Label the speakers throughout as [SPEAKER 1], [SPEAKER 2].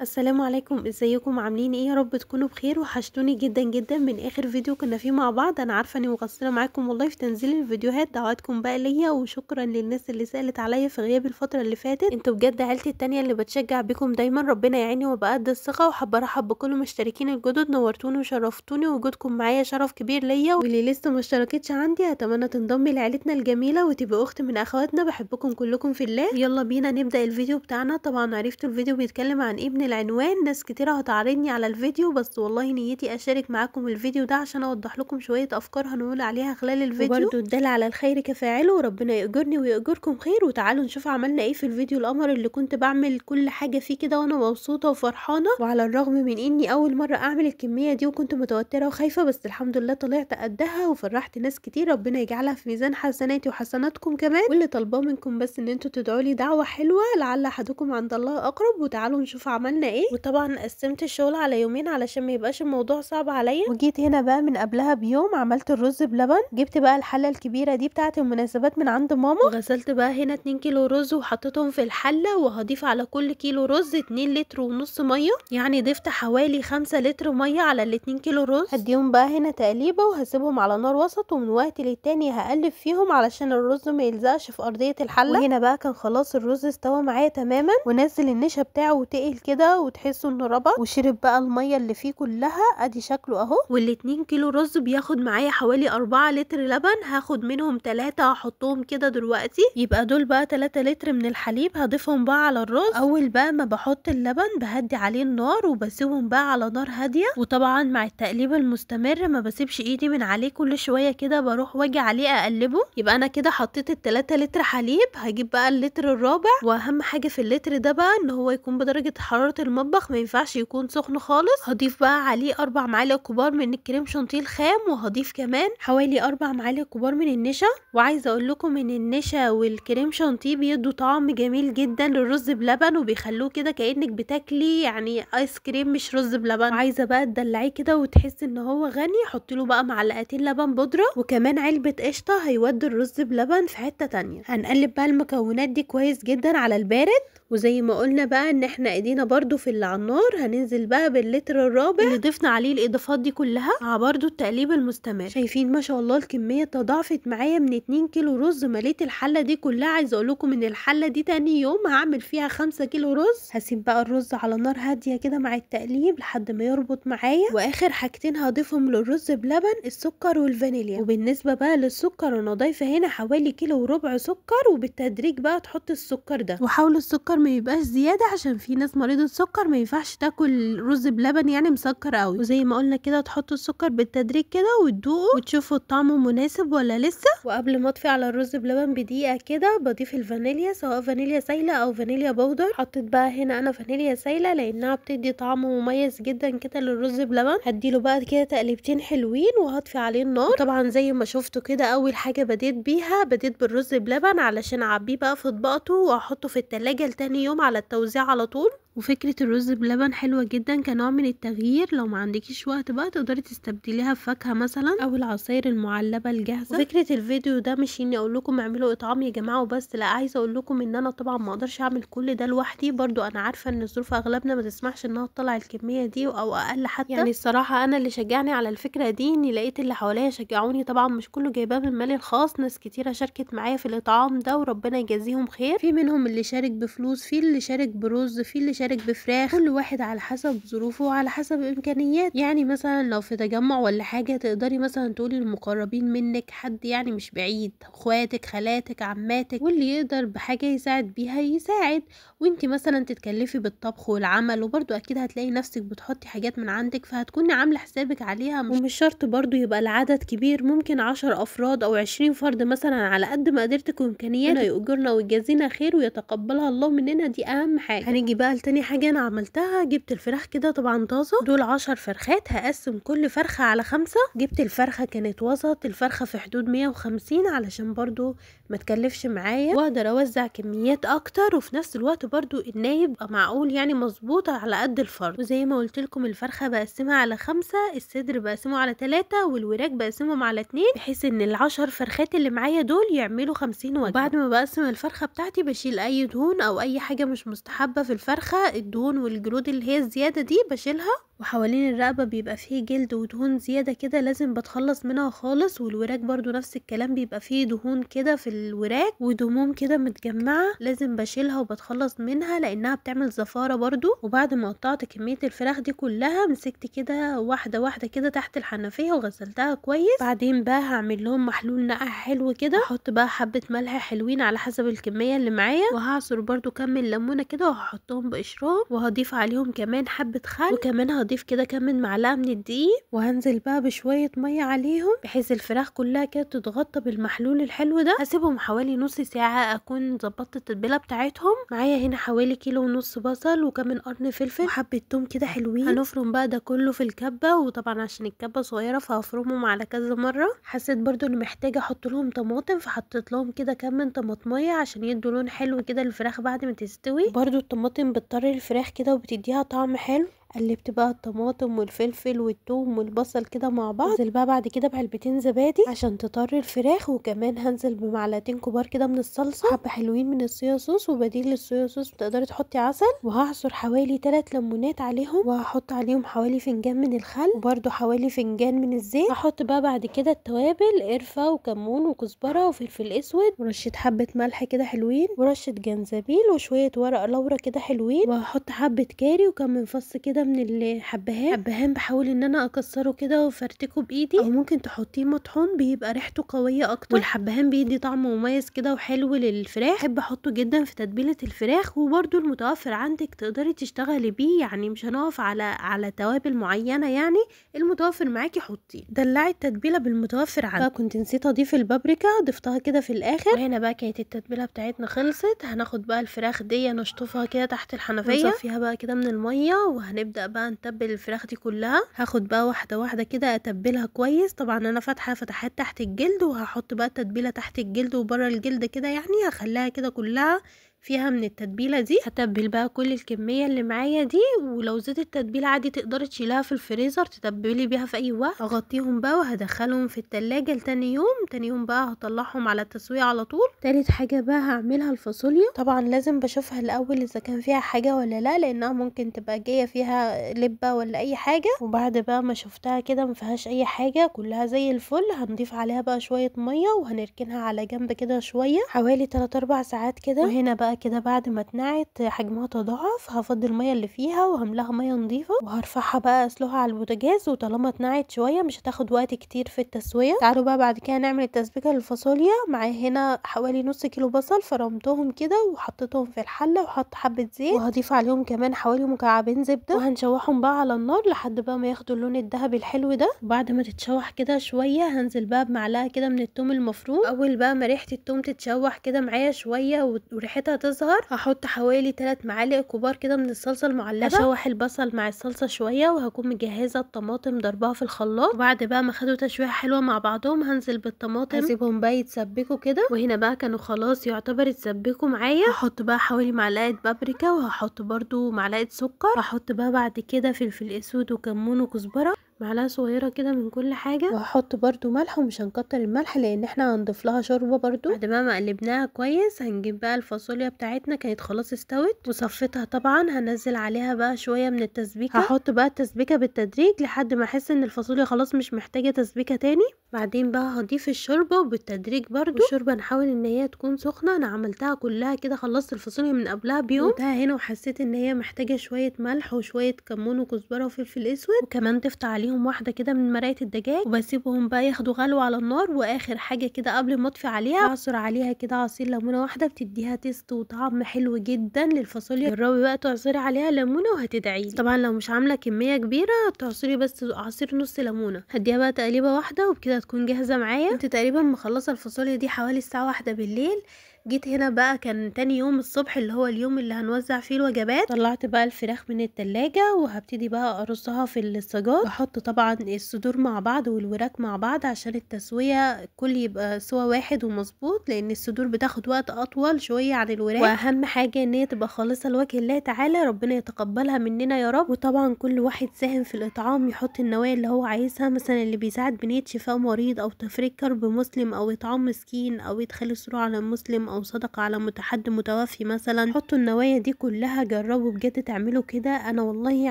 [SPEAKER 1] السلام عليكم، ازيكم عاملين ايه؟ يا رب تكونوا بخير. وحشتوني جدا جدا من اخر فيديو كنا فيه مع بعض. انا عارفه اني مقصره معاكم والله في تنزيل الفيديوهات، دعواتكم بقى ليا وشكرا للناس اللي سالت عليا في غياب الفتره اللي فاتت. انتوا بجد عيلتي التانية اللي بتشجع بيكم دايما، ربنا يعيني وابقى قد الثقه. وحابه ارحب بكل المشتركين الجدد، نورتوني وشرفتوني، وجودكم معايا شرف كبير ليا. واللي لسه ما اشتركتش عندي اتمنى تنضمي لعيلتنا الجميله وتبقى اخت من اخواتنا. بحبكم كلكم في الله. يلا بينا نبدا الفيديو بتاعنا. طبعا عرفتوا الفيديو بيتكلم عن ايه من العنوان. ناس كتير هتعارضني على الفيديو، بس والله نيتي اشارك معاكم الفيديو ده عشان اوضح لكم شويه افكار هنقول عليها خلال الفيديو. وبرده الدال على الخير كفاعله، وربنا يأجرني ويأجركم خير. وتعالوا نشوف عملنا ايه في الفيديو القمر اللي كنت بعمل كل حاجه فيه كده وانا مبسوطه وفرحانه. وعلى الرغم من اني اول مره اعمل الكميه دي وكنت متوتره وخايفه، بس الحمد لله طلعت قدها وفرحت ناس كتير. ربنا يجعلها في ميزان حسناتي وحسناتكم كمان. واللي طالباه منكم بس ان انتوا تدعوا لي دعوه حلوه لعل احدكم عند الله اقرب. وتعالوا نشوف عملنا ايه. وطبعا قسمت الشغل على يومين علشان ما يبقاش الموضوع صعب عليا. وجيت هنا بقى من قبلها بيوم عملت الرز بلبن. جبت بقى الحله الكبيره دي بتاعه المناسبات من عند ماما، وغسلت بقى هنا 2 كيلو رز وحطيتهم في الحله. وهضيف على كل كيلو رز 2 لتر ونص ميه، يعني ضفت حوالي 5 لتر ميه على ال 2 كيلو رز. هديهم بقى هنا تقليبه وهسيبهم على نار وسط، ومن وقت للتاني هقلب فيهم علشان الرز ما يلزقش في ارضيه الحله. وهنا بقى كان خلاص الرز استوى معايا تماما، ونزل النشا بتاعه وتقل كده وتحسوا انه ربط، وشرب بقى الميه اللي فيه كلها. ادي شكله اهو. وال2 كيلو رز بياخد معايا حوالي 4 لتر لبن، هاخد منهم 3 هحطهم كده دلوقتي، يبقى دول بقى 3 لتر من الحليب هضيفهم بقى على الرز. اول بقى ما بحط اللبن بهدي عليه النار وبسيبهم بقى على نار هاديه. وطبعا مع التقليب المستمر ما بسيبش ايدي من عليه، كل شويه كده بروح واجي عليه اقلبه. يبقى انا كده حطيت ال3 لتر حليب. هجيب بقى اللتر الرابع، واهم حاجه في اللتر ده بقى ان هو يكون بدرجه حراره المطبخ، ما ينفعش يكون سخن خالص. هضيف بقى عليه 4 معالق كبار من الكريم شانتيه الخام، وهضيف كمان حوالي 4 معالق كبار من النشا. وعايزه اقول لكم ان النشا والكريم شانتيه بيدوا طعم جميل جدا للرز بلبن، وبيخلوه كده كانك بتاكلي يعني ايس كريم مش رز بلبن. وعايزه بقى تدلعيه كده وتحسي ان هو غني. حطي له بقى معلقتين لبن بودره وكمان علبه قشطه، هيودوا الرز بلبن في حته تانية. هنقلب بقى المكونات دي كويس جدا على البارد. وزي ما قلنا بقى ان احنا ايدينا برضو في اللي على النار، هننزل بقى باللتر الرابع اللي ضفنا عليه الاضافات دي كلها مع برضو التقليب المستمر. شايفين ما شاء الله الكميه تضاعفت معايا من 2 كيلو رز مليت الحله دي كلها. عايزه اقول لكم ان الحله دي تاني يوم هعمل فيها 5 كيلو رز. هسيب بقى الرز على نار هاديه كده مع التقليب لحد ما يربط معايا. واخر حاجتين هضيفهم للرز بلبن السكر والفانيليا. وبالنسبه بقى للسكر انا ضايفه هنا حوالي كيلو وربع سكر، وبالتدريج بقى تحط السكر ده. وحاولوا السكر ما يبقاش زياده عشان في ناس مريضه سكر ما ينفعش تاكل رز بلبن يعني مسكر قوي. وزي ما قلنا كده تحطوا السكر بالتدريج كده وتدوقوا وتشوفوا الطعم مناسب ولا لسه. وقبل ما اطفي على الرز بلبن بدقيقه كده بضيف الفانيليا، سواء فانيليا سايله او فانيليا بودر. حطيت بقى هنا انا فانيليا سايله لانها بتدي طعم مميز جدا كده للرز بلبن. هديله بقى كده تقليبتين حلوين وهطفي عليه النار. طبعا زي ما شفتوا كده اول حاجه بديت بالرز بلبن علشان اعبيه بقى في اطباقته واحطه في التلاجة لتاني يوم على التوزيع على طول. وفكرة الرز بلبن حلوة جدا كنوع من التغيير. لو ما عندكيش وقت بقى تقدري تستبدليها بفاكهة مثلا او العصاير المعلبة الجاهزة. وفكرة الفيديو ده مش اني اقول لكم اعملوا اطعام يا جماعة وبس، لا، عايزة اقول لكم ان انا طبعا ما اقدرش اعمل كل ده لوحدي. برضو انا عارفة ان ظروف اغلبنا ما تسمحش انها تطلع الكمية دي او اقل حتى. يعني الصراحة انا اللي شجعني على الفكرة دي اني لقيت اللي حواليا شجعوني. طبعا مش كله جايباه من مالي الخاص، ناس كتيرة شاركت معايا في الاطعام ده وربنا يجازيهم خير. في منهم اللي شارك بفلوس، في اللي شارك برز، في اللي شارك بفراخ، كل واحد على حسب ظروفه وعلى حسب امكانيات. يعني مثلا لو في تجمع ولا حاجه تقدري مثلا تقولي للمقربين منك، حد يعني مش بعيد، اخواتك خالاتك عماتك، واللي يقدر بحاجه يساعد بيها يساعد. وانتي مثلا تتكلفي بالطبخ والعمل، وبرضو اكيد هتلاقي نفسك بتحطي حاجات من عندك فهتكوني عامله حسابك عليها. ومش شرط برضو يبقى العدد كبير، ممكن 10 افراد او 20 فرد مثلا، على قد ما قدرتك وامكانياتك. يؤجرنا ويجازينا خير ويتقبلها الله مننا، دي اهم حاجه. هنيجي بقى لتاني حاجه انا عملتها. جبت الفراخ كده طبعا طازه، دول 10 فرخات، هقسم كل فرخه على 5. جبت الفرخه كانت وسط، الفرخه في حدود 150 علشان برضو ما تكلفش معايا واقدر اوزع كميات اكتر، وفي نفس الوقت برضو الناي يبقى معقول يعني مظبوط على قد الفرد. وزي ما قلت لكم الفرخه بقسمها على 5، الصدر بقسمه على 3، والوراك بقسمهم على 2، بحيث ان ال10 فرخات اللي معايا دول يعملوا 50 وجبه. وبعد ما بقسم الفرخه بتاعتي بشيل اي دهون او اي حاجه مش مستحبه في الفرخه، بشيلها الدهون والجلود اللي هي الزيادة دي بشيلها، وحوالين الرقبة بيبقى فيه جلد ودهون زيادة كده لازم بتخلص منها خالص، والوراك برضو نفس الكلام بيبقى فيه دهون كده في الوراك ودموم كده متجمعة لازم بشيلها وبتخلص منها لانها بتعمل زفارة برضو. وبعد ما قطعت كمية الفراخ دي كلها مسكت كده واحدة واحدة كده تحت الحنفية وغسلتها كويس. بعدين بقى هعمل لهم محلول نقع حلو كده، احط بقى حبة ملح حلوين على حسب الكمية اللي معايا، وهعصر برضو كم ليمونة كده وهحطهم بقشرهم، وهضيف عليهم كمان حبة خل، وكمان هضيف كده كم معلقة من الدقيق، وهنزل بقى بشوية مية عليهم بحيث الفراخ كلها كده تتغطى بالمحلول الحلو ده. هسيبهم حوالي نص ساعة اكون ظبطت التتبيلة بتاعتهم. معايا هنا حوالي كيلو ونص بصل وكمان قرن فلفل وحبة توم كده حلوين. هنفرم بقى ده كله في الكبة، وطبعا عشان الكبة صغيرة فهفرمهم على كذا مرة. حسيت برضو اني محتاجة احط لهم طماطم فحطيت لهم كده كم من طماطمية عشان يدوا لون حلو كده الفراخ بعد ما تستوي. برضو الطماطم بتطري الفراخ كده وبتديها طعم حلو. قلبت بقى الطماطم والفلفل والثوم والبصل كده مع بعض. هنزل بقى بعد كده بعلبتين زبادي عشان تطري الفراخ، وكمان هنزل بمعلقتين كبار كده من الصلصه، حبه حلوين من الصويا صوص، وبديل للصويا صوص تقدري تحطي عسل. وهعصر حوالي 3 ليمونات عليهم، وهحط عليهم حوالي فنجان من الخل وبرده حوالي فنجان من الزيت. هحط بقى بعد كده التوابل قرفه وكمون وكزبره وفلفل اسود ورشه حبه ملح كده حلوين ورشه جنزبيل وشويه ورق لورا كده حلوين، وهحط حبه كاري وكم فص كده من الحبهان بحاول ان انا اكسره كده وفرتكه بايدي، او ممكن تحطيه مطحون بيبقى ريحته قويه اكتر، والحبهان بيدي طعم مميز كده وحلو للفراخ. بحب احطه جدا في تتبيله الفراخ، وبرده المتوفر عندك تقدري تشتغلي بيه، يعني مش هنقف على توابل معينه، يعني المتوفر معاكي حطيه. دلعي التتبيله بالمتوفر عندك. كنت نسيت اضيف البابريكا ضفتها كده في الاخر. وهنا بقى كانت التتبيله بتاعتنا خلصت. هناخد بقى الفراخ دي نشطفها كده تحت الحنفيه ونصفيها بقى كده من الميه، وهنبدا بقى نتبل الفراخ دي كلها. هاخد بقى واحده واحده كده اتبلها كويس. طبعا انا فاتحه فتحات تحت الجلد، وهحط بقى التتبيله تحت الجلد وبره الجلد كده، يعني هخليها كده كلها فيها من التتبيله دي. هتبل بقى كل الكميه اللي معايا دي، ولو زيت التتبيله عادي تقدري تشيلها في الفريزر تتبلي بيها في اي وقت. اغطيهم بقى وهدخلهم في التلاجة لتاني يوم. تاني يوم بقى هطلعهم على التسويه على طول. تالت حاجه بقى هعملها الفاصوليا. طبعا لازم بشوفها الاول اذا كان فيها حاجه ولا لا، لانها ممكن تبقى جايه فيها لبه ولا اي حاجه. وبعد بقى ما شفتها كده مفيهاش اي حاجه كلها زي الفل، هنضيف عليها بقى شويه ميه وهنركنها على جنب كده شويه حوالي 3-4 ساعات كده. وهنا بقى كده بعد ما اتنقعت حجمها تضاعف هفضي الميه اللي فيها وهملاها ميه نظيفه، وهرفعها بقى اسلقها على البوتاجاز. وطالما اتنقعت شويه مش هتاخد وقت كتير في التسويه. تعالوا بقى بعد كده نعمل التسبيكه للفاصوليا. معايا هنا حوالي نص كيلو بصل فرمتهم كده وحطيتهم في الحله، وحط حبه زيت، وهضيف عليهم كمان حوالي مكعبين زبده، وهنشوحهم بقى على النار لحد بقى ما ياخدوا اللون الذهبي الحلو ده. وبعد ما تتشوح كده شويه هنزل بقى بمعلقه كده من الثوم المفروم. اول بقى ما ريحه الثوم تتشوح كده معايا شويه وريحتها تظهر هحط حوالي 3 معالق كبار كده من الصلصه المعلبه. هشوح البصل مع الصلصه شويه، وهكون مجهزه الطماطم ضربها في الخلاط. وبعد بقى ما خدوا تشويحه حلوه مع بعضهم هنزل بالطماطم، هسيبهم بقى يتسبكوا كده. وهنا بقى كانوا خلاص يعتبر يتسبكوا معايا. هحط بقى حوالي معلقه بابريكا، وهحط برضو معلقه سكر. هحط بقى بعد كده فلفل اسود وكمون وكزبره معلقه صغيره كده من كل حاجه، وهحط برضو ملح، ومش هنكتر الملح لان احنا هنضيف لها شوربه برضو. بعد ما قلبناها كويس هنجيب بقى الفاصوليا بتاعتنا كانت خلاص استوت وصفيتها. طبعا هنزل عليها بقى شويه من التسبيكه. هحط بقى التسبيكه بالتدريج لحد ما احس ان الفاصوليا خلاص مش محتاجه تسبيكه تاني. بعدين بقى هضيف الشوربه وبالتدريج برضو. الشوربه نحاول ان هي تكون سخنه. انا عملتها كلها كده، خلصت الفاصوليا من قبلها بيوم، وقتها هنا وحسيت ان هي محتاجه شويه ملح وشويه كمون وكزبره وفلفل اسود، وكمان ضفت عليهم واحده كده من مرقه الدجاج، وبسيبهم بقى ياخدوا غلوه على النار. واخر حاجه كده قبل ما اطفي عليها اعصر عليها كده عصير ليمونه واحده بتديها تيست وطعم حلو جدا للفاصوليا. جربي بقى تعصري عليها ليمونه وهتدعيلي. طبعا لو مش عامله كميه كبيره تعصري بس عصير نص ليمونه. هديها بقى تقليبه واحده وبكده تكون جاهزه معايا. كنت تقريبا مخلصه الفاصوليا دي حوالي الساعه 1 بالليل. جيت هنا بقى كان تاني يوم الصبح اللي هو اليوم اللي هنوزع فيه الوجبات. طلعت بقى الفراخ من التلاجة وهبتدي بقى ارصها في السجاد، واحط طبعا الصدور مع بعض والوراك مع بعض عشان التسويه الكل يبقى سوا واحد ومظبوط، لان الصدور بتاخد وقت اطول شويه عن الوراك. واهم حاجه ان هي تبقى خالصه لوجه الله تعالى، ربنا يتقبلها مننا يا رب. وطبعا كل واحد ساهم في الاطعام يحط النوايا اللي هو عايزها، مثلا اللي بيساعد بنية شفاء مريض او تفريج كرب مسلم او اطعام مسكين او يدخل السرور على المسلم او او صدقة على حد متوفي مثلا. حطوا النوايا دي كلها، جربوا بجد تعملوا كده. انا والله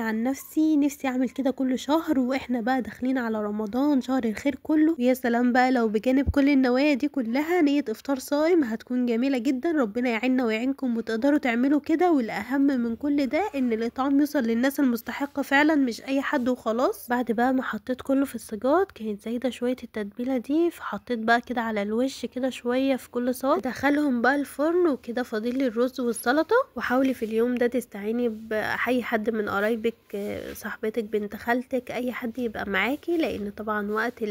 [SPEAKER 1] عن نفسي اعمل كده كل شهر، واحنا بقى داخلين على رمضان شهر الخير كله. يا سلام بقى لو بجانب كل النوايا دي كلها نية افطار صائم، هتكون جميلة جدا. ربنا يعيننا ويعينكم وتقدروا تعملوا كده. والاهم من كل ده ان الاطعام يوصل للناس المستحقة فعلا، مش اي حد وخلاص. بعد بقى ما حطيت كله في السجاد، كانت زايدة شوية التتبيلة دي، فحطيت بقى كده على الوش كده شوية في كل صاج. ادخلهم بقى الفرن، وكده فاضل لي الرز والسلطة. وحاولي في اليوم ده تستعيني باي حد من قرايبك، صاحبتك، بنت خالتك، اي حد يبقى معاكي، لان طبعا وقت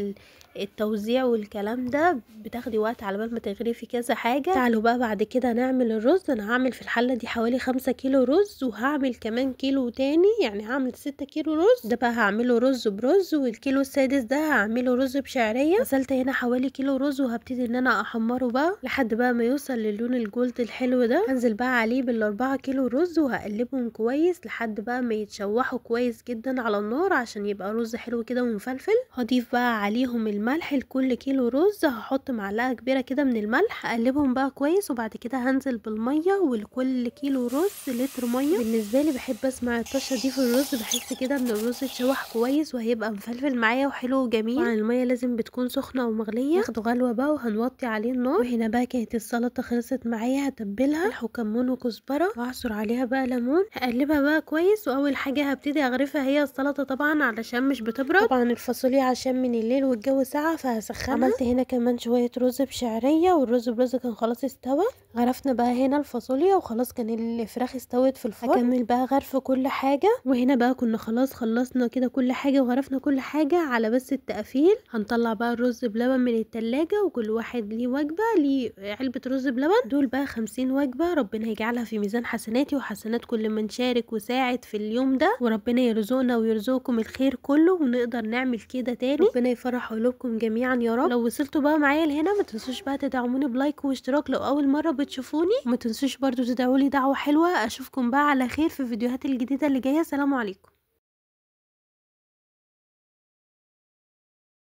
[SPEAKER 1] التوزيع والكلام ده بتاخدي وقت على بال ما تغرفي كذا حاجة. تعالوا بقى بعد كده نعمل الرز. انا هعمل في الحلة دي حوالي 5 كيلو رز، وهعمل كمان كيلو تاني، يعني هعمل 6 كيلو رز. ده بقى هعمله رز برز، والكيلو السادس ده هعمله رز بشعرية. غسلت هنا حوالي كيلو رز، وهبتدي ان انا احمره بقى لحد بقى ما يوصل للون الجولد الحلو ده. هنزل بقى عليه بال4 كيلو رز، وهقلبهم كويس لحد بقى ما يتشوحوا كويس جدا على النار، عشان يبقى رز حلو كده ومفلفل. هضيف بقى عليهم الملح. لكل كيلو رز هحط معلقة كبيرة كده من الملح، اقلبهم بقى كويس. وبعد كده هنزل بالمية، ولكل كيلو رز لتر مية. بالنسبة لي بحب اسمع الطشة دي في الرز، بحس كده ان الرز اتشوح كويس وهيبقى مفلفل معايا وحلو وجميل. طبعا المية لازم بتكون سخنة ومغلية. ياخدوا غلوة بقى وهنوطي عليه النار. وهنا بقى كانت السلطة خلصت معايا، هتبلها ملح وكمون وكزبرة، واعصر عليها بقى ليمون. هقلبها بقى كويس، واول حاجة هبتدي اغرفها هي السلطة طبعا علشان مش بتبرد. طبعا الفاصوليا عشان من الليل والجو ساقع فهسخنها. عملت هنا كمان شوية رز بشعرية، والرز برز كان خلاص استوى. غرفنا بقى هنا الفاصوليا، وخلاص كان الفراخ استوت في الفرن. هكمل بقى غرف كل حاجة. وهنا بقى كنا خلاص خلصنا كده كل حاجة، وغرفنا كل حاجة على بس التقفيل. هنطلع بقى الرز بلبن من التلاجة، وكل واحد ليه وجبة، ليه علبة رز بلبن. دول بقى 50 وجبة. ربنا يجعلها في ميزان حسناتي وحسنات كل من شارك وساعد في اليوم ده، وربنا يرزقنا ويرزقكم الخير كله، ونقدر نعمل كده تاني. ربنا يفرح قلوبكم جميعا يا رب. لو وصلتوا بقى معايا لهنا ما تنسوش بقى تدعموني بلايك واشتراك لو اول مرة بتشوفوني، وما تنسوش برضو تدعوا لي دعوة حلوة. اشوفكم بقى على خير في الفيديوهات الجديدة اللي جاية. سلام عليكم.